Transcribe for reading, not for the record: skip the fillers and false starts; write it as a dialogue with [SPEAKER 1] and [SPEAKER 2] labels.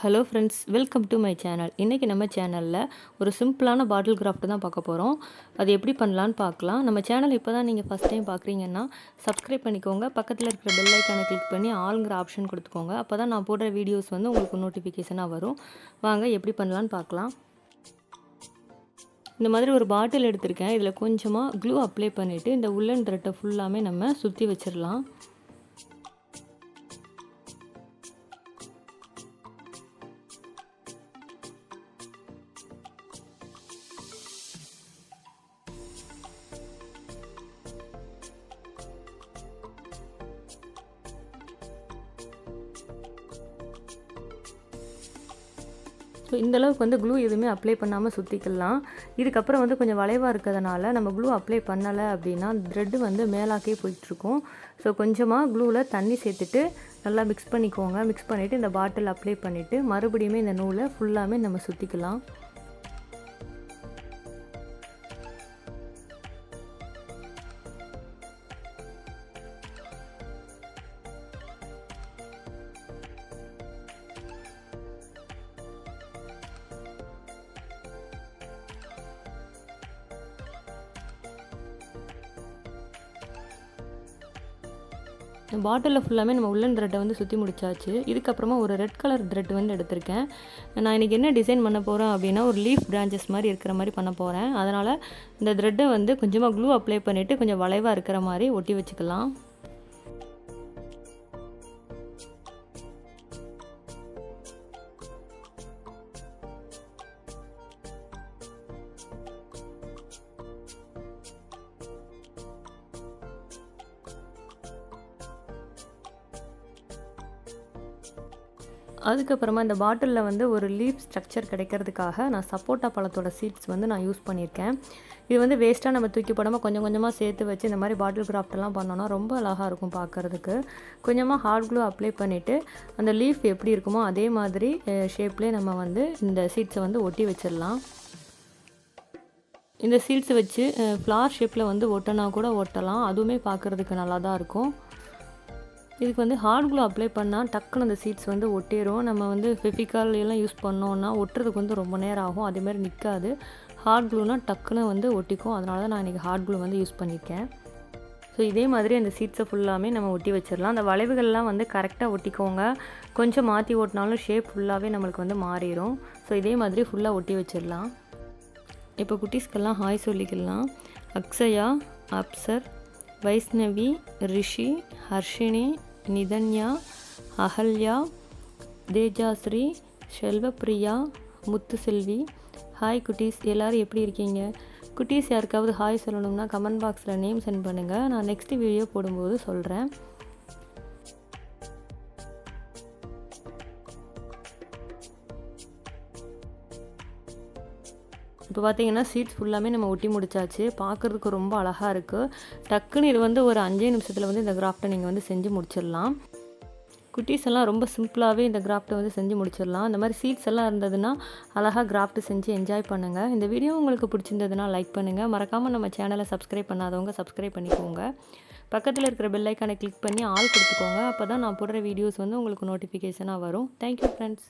[SPEAKER 1] Hello friends, welcome to my channel. இன்றைக்கி நம்ம சேனலில் ஒரு சிம்பிளான பாட்டில் கிராஃப்ட் தான் பார்க்க போகிறோம். அது எப்படி பண்ணலான்னு பார்க்கலாம். நம்ம சேனல் இப்போ தான் நீங்கள் ஃபஸ்ட் டைம் பார்க்குறீங்கன்னா சப்ஸ்கிரைப் பண்ணிக்கோங்க. பக்கத்தில் இருக்கிற பெல் ஐக்கானை கிளிக் பண்ணி ஆளுங்கிற ஆப்ஷன் கொடுத்துக்கோங்க. அப்போ தான் நான் போடுற வீடியோஸ் வந்து உங்களுக்கு நோட்டிஃபிகேஷனாக வரும். வாங்க எப்படி பண்ணலான்னு பார்க்கலாம். இந்த மாதிரி ஒரு பாட்டில் எடுத்திருக்கேன். இதில் கொஞ்சமாக க்ளூ அப்ளை பண்ணிவிட்டு இந்த woolen த்ரெட்டை ஃபுல்லாமே நம்ம சுற்றி வச்சிடலாம். ஸோ இந்தளவுக்கு வந்து க்ளூ எதுவுமே அப்ளை பண்ணாமல் சுற்றிக்கலாம். இதுக்கப்புறம் வந்து கொஞ்சம் வளைவாக இருக்கிறதுனால நம்ம க்ளூ அப்ளை பண்ணலை அப்படின்னா த்ரெட்டு வந்து மேலாக்கே போயிட்டுருக்கும். ஸோ கொஞ்சமாக க்ளூவில் தண்ணி சேர்த்துட்டு நல்லா மிக்ஸ் பண்ணிக்கோங்க. மிக்ஸ் பண்ணிவிட்டு இந்த பாட்டில் அப்ளை பண்ணிவிட்டு மறுபடியுமே இந்த நூலை ஃபுல்லாமே நம்ம சுற்றிக்கலாம். பாட்டிலில் ஃபுல்லாமே நம்ம woolen த்ரெட்டை வந்து சுற்றி முடிச்சாச்சு. இதுக்கப்புறமா ஒரு ரெட் கலர் த்ரெட் வந்து எடுத்திருக்கேன். நான் இன்றைக்கி என்ன டிசைன் பண்ண போகிறேன் அப்படின்னா ஒரு லீஃப் பிரான்ச்சஸ் மாதிரி இருக்கிற மாதிரி பண்ண போகிறேன். அதனால் இந்த த்ரெட்டை வந்து கொஞ்சமாக க்ளூ அப்ளை பண்ணிவிட்டு கொஞ்சம் வளைவாக இருக்கிற மாதிரி ஒட்டி வச்சுக்கலாம். அதுக்கப்புறமா இந்த பாட்டிலில் வந்து ஒரு லீஃப் ஸ்ட்ரக்சர் கிடைக்கிறதுக்காக நான் சப்போட்டா பழத்தோட சீட்ஸ் வந்து நான் யூஸ் பண்ணியிருக்கேன். இது வந்து வேஸ்ட்டாக நம்ம தூக்கி போடாமல் கொஞ்சம் கொஞ்சமாக சேர்த்து வச்சு இந்த மாதிரி பாட்டில் கிராஃப்டெல்லாம் பண்ணோன்னா ரொம்ப அழகாக இருக்கும் பார்க்குறதுக்கு. கொஞ்சமாக ஹாட் க்ளூ அப்ளை பண்ணிவிட்டு அந்த லீஃப் எப்படி இருக்குமோ அதே மாதிரி ஷேப்லேயே நம்ம வந்து இந்த சீட்ஸை வந்து ஒட்டி வச்சிடலாம். இந்த சீட்ஸை வச்சு ஃப்ளார் ஷேப்பில் வந்து ஒட்டினா கூட ஒட்டலாம். அதுவுமே பார்க்குறதுக்கு நல்லா தான் இருக்கும். இதுக்கு வந்து ஹாட் க்ளூ அப்ளை பண்ணால் டக்குன்னு அந்த சீட்ஸ் வந்து ஒட்டிடும். நம்ம வந்து ஃபெவிகால் எல்லாம் யூஸ் பண்ணோன்னா ஒட்டுறதுக்கு வந்து ரொம்ப நேரம் ஆகும். அதேமாதிரி நிற்காது. ஹாட் க்ளூனால் டக்குன்னு வந்து ஒட்டிக்கும். அதனால தான் நான் இன்றைக்கி ஹாட் க்ளூ வந்து யூஸ் பண்ணியிருக்கேன். ஸோ இதே மாதிரி அந்த சீட்ஸை ஃபுல்லாமே நம்ம ஒட்டி வச்சிடலாம். அந்த வளைவுகள்லாம் வந்து கரெக்டாக ஒட்டிக்கோங்க. கொஞ்சம் மாற்றி ஓட்டினாலும் ஷேப் ஃபுல்லாகவே நம்மளுக்கு வந்து மாறிடும். ஸோ இதே மாதிரி ஃபுல்லாக ஒட்டி வச்சிடலாம். இப்போ குட்டீஸ்க்கெல்லாம் ஹாய் சொல்லிக்கலாம். அக்ஷயா, அப்சர், வைஷ்ணவி, ரிஷி, ஹர்ஷினி, நிதன்யா, அகல்யா, தேஜாஸ்ரீ, செல்வப்பிரியா, முத்துசெல்வி. ஹாய் குட்டீஸ், எல்லோரும் எப்படி இருக்கீங்க? குட்டீஸ் யாருக்காவது ஹாய் சொல்லணும்னா கமெண்ட் பாக்ஸில் நேம் சென்ட் பண்ணுங்கள். நான் நெக்ஸ்ட் வீடியோ போடும்போது சொல்கிறேன். இப்போ பார்த்தீங்கன்னா சீட்ஸ் ஃபுல்லாமே நம்ம ஒட்டி முடிச்சாச்சு. பார்க்குறதுக்கு ரொம்ப அழகாக இருக்குது. டக்குன்னு இது வந்து ஒரு 5 நிமிஷத்தில் வந்து இந்த கிராஃப்ட்டை நீங்கள் வந்து செஞ்சு முடிச்சிடலாம். குட்டீஸ் எல்லாம் ரொம்ப சிம்பிளாகவே இந்த கிராஃப்ட்டை வந்து செஞ்சு முடிச்சிடலாம். இந்த மாதிரி சீட்ஸ் எல்லாம் இருந்ததுன்னா அழகாக கிராஃப்ட்டு செஞ்சு என்ஜாய் பண்ணுங்கள். இந்த வீடியோ உங்களுக்கு பிடிச்சிருந்ததுன்னா லைக் பண்ணுங்கள். மறக்காமல் நம்ம சேனலை சப்ஸ்கிரைப் பண்ணாதவங்க சப்ஸ்கிரைப் பண்ணிக்கோங்க. பக்கத்தில் இருக்கிற பெல் ஐக்கானை கிளிக் பண்ணி ஆல் கொடுத்துக்கோங்க. அப்போ தான் நான் போடுற வீடியோஸ் வந்து உங்களுக்கு நோட்டிஃபிகேஷனாக வரும். Thank you friends.